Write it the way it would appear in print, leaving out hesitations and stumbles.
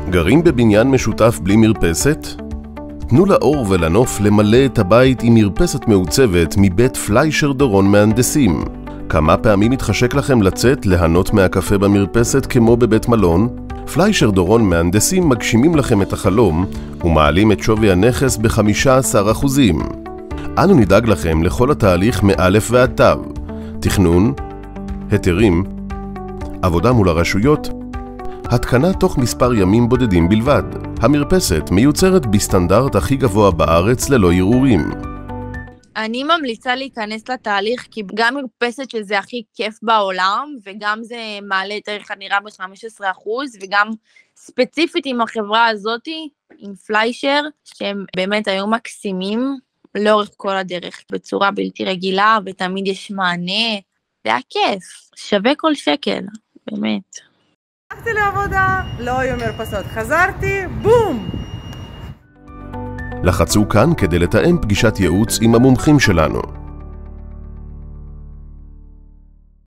גרים בבניין משותף בלי מרפסת? תנו לאור ולנוף למלא את הבית עם מרפסת מעוצבת מבית פליישר דורון מהנדסים. כמה פעמים מתחשק לכם לצאת ליהנות מהקפה במרפסת כמו בבית מלון? פליישר דורון מהנדסים מגשימים לכם את החלום ומעלים את שווי הנכס ב-15%. אנו נדאג לכם לכל התהליך מאלף ועד תו: תכנון, היתרים, עבודה מול הרשויות, התקנה תוך מספר ימים בודדים בלבד. המרפסת מיוצרת בסטנדרט הכי גבוה בארץ ללא ערעורים. אני ממליצה להיכנס לתהליך, כי גם מרפסת שזה הכי כיף בעולם, וגם זה מעלה את ערך הנראה ב-15%, וגם ספציפית עם החברה הזאת, עם פליישר, שהם באמת היו מקסימים לאורך כל הדרך, בצורה בלתי רגילה, ותמיד יש מענה. זה היה כיף, שווה כל שקל, באמת. הלכתי לעבודה, לא היו מרפסות, חזרתי, בום! לחצו כאן כדי לתאם פגישת ייעוץ עם המומחים שלנו.